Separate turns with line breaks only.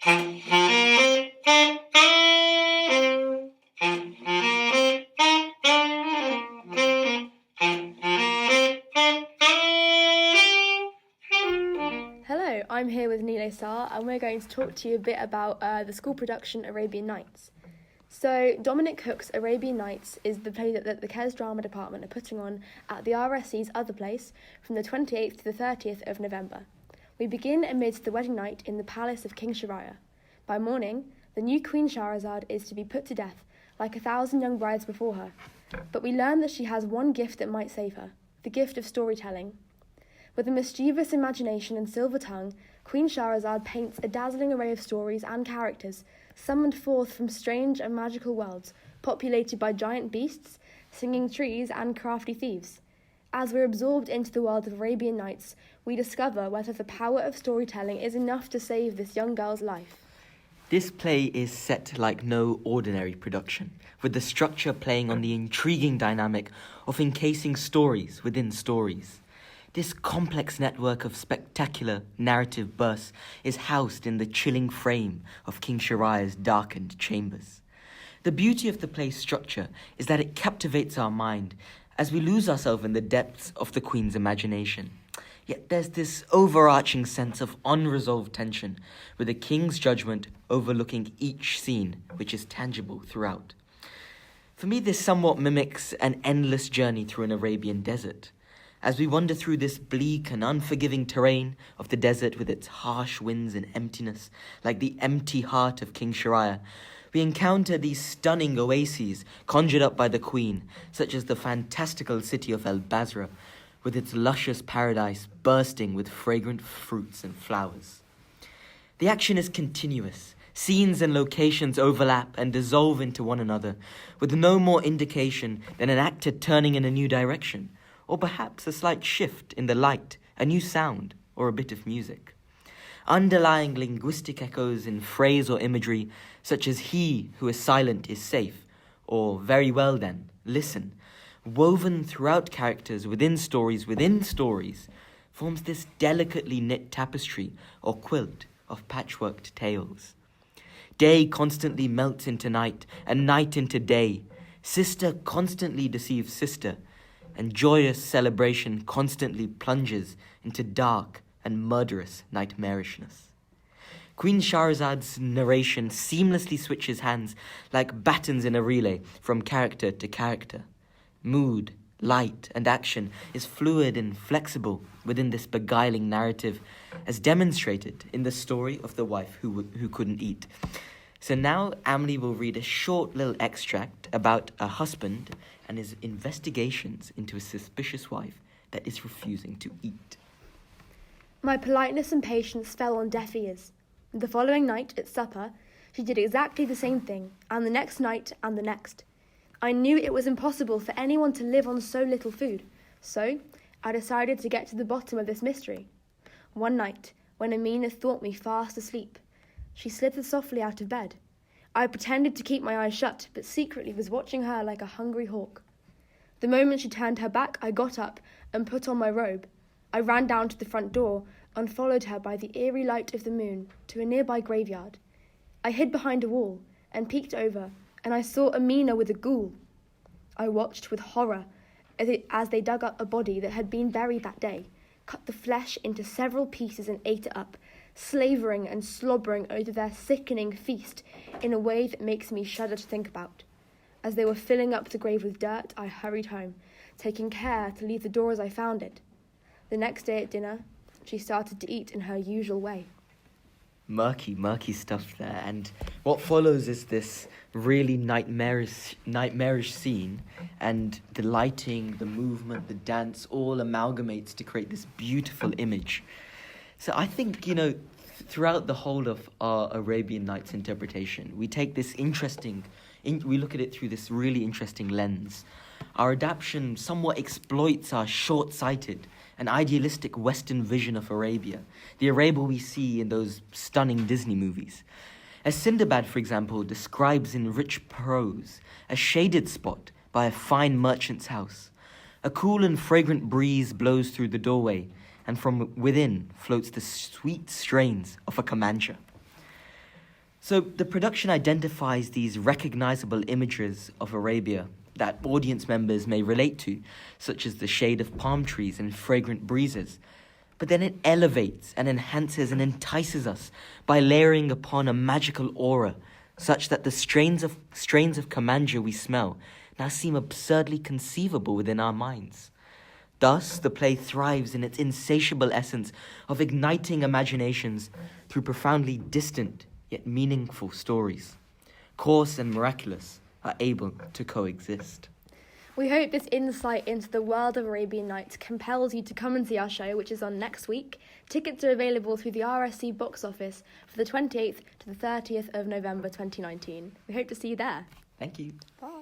Hello, I'm here with Nilay and we're going to talk to you a bit about the school production Arabian Nights. So, Dominic Hook's Arabian Nights is the play that the KES Drama Department are putting on at the RSC's Other Place from the 28th to the 30th of November. We begin amidst the wedding night in the palace of King Shahryar. By morning, the new Queen Shahrazad is to be put to death, like 1,000 young brides before her. But we learn that she has one gift that might save her, the gift of storytelling. With a mischievous imagination and silver tongue, Queen Shahrazad paints a dazzling array of stories and characters, summoned forth from strange and magical worlds, populated by giant beasts, singing trees, and crafty thieves. As we're absorbed into the world of Arabian Nights, we discover whether the power of storytelling is enough to save this young girl's life.
This play is set like no ordinary production, with the structure playing on the intriguing dynamic of encasing stories within stories. This complex network of spectacular narrative bursts is housed in the chilling frame of King Shahryar's darkened chambers. The beauty of the play's structure is that it captivates our mind as we lose ourselves in the depths of the Queen's imagination. Yet there's this overarching sense of unresolved tension, with the King's judgment overlooking each scene, which is tangible throughout. For me, this somewhat mimics an endless journey through an Arabian desert. As we wander through this bleak and unforgiving terrain of the desert with its harsh winds and emptiness, like the empty heart of King Shahryar, we encounter these stunning oases conjured up by the Queen, such as the fantastical city of El Basra, with its luscious paradise bursting with fragrant fruits and flowers. The action is continuous. Scenes and locations overlap and dissolve into one another, with no more indication than an actor turning in a new direction, or perhaps a slight shift in the light, a new sound, or a bit of music. Underlying linguistic echoes in phrase or imagery, such as "he who is silent is safe," or "very well then, listen," woven throughout characters within stories, forms this delicately knit tapestry or quilt of patchworked tales. Day constantly melts into night, and night into day. Sister constantly deceives sister, and joyous celebration constantly plunges into dark and murderous nightmarishness. Queen Shahrazad's narration seamlessly switches hands like batons in a relay from character to character. Mood, light, and action is fluid and flexible within this beguiling narrative, as demonstrated in the story of the wife who couldn't eat. So now Amelie will read a short little extract about a husband and his investigations into a suspicious wife that is refusing to eat.
My politeness and patience fell on deaf ears. The following night, at supper, she did exactly the same thing, and the next night, and the next. I knew it was impossible for anyone to live on so little food, so I decided to get to the bottom of this mystery. One night, when Amina thought me fast asleep, she slithered softly out of bed. I pretended to keep my eyes shut, but secretly was watching her like a hungry hawk. The moment she turned her back, I got up and put on my robe. I ran down to the front door and followed her by the eerie light of the moon to a nearby graveyard. I hid behind a wall and peeked over, and I saw Amina with a ghoul. I watched with horror as they dug up a body that had been buried that day, cut the flesh into several pieces and ate it up, slavering and slobbering over their sickening feast in a way that makes me shudder to think about. As they were filling up the grave with dirt, I hurried home, taking care to leave the door as I found it. The next day at dinner, she started to eat in her usual way.
Murky stuff there, and what follows is this really nightmarish scene, and the lighting, the movement, the dance all amalgamates to create this beautiful image. So I think, throughout the whole of our Arabian Nights interpretation, we take this we look at it through this really interesting lens. Our adaptation somewhat exploits our short-sighted and idealistic Western vision of Arabia, the Arabia we see in those stunning Disney movies. As Sindbad, for example, describes in rich prose a shaded spot by a fine merchant's house. A cool and fragrant breeze blows through the doorway, and from within floats the sweet strains of a Comanche. So the production identifies these recognizable images of Arabia that audience members may relate to, such as the shade of palm trees and fragrant breezes. But then it elevates and enhances and entices us by layering upon a magical aura, such that the strains of Kamanja we smell now seem absurdly conceivable within our minds. Thus, the play thrives in its insatiable essence of igniting imaginations through profoundly distant yet meaningful stories. Coarse and miraculous are able to coexist.
We hope this insight into the world of Arabian Nights compels you to come and see our show, which is on next week. Tickets are available through the RSC box office for the 28th to the 30th of November 2019. We hope to see you there.
Thank you.
Bye.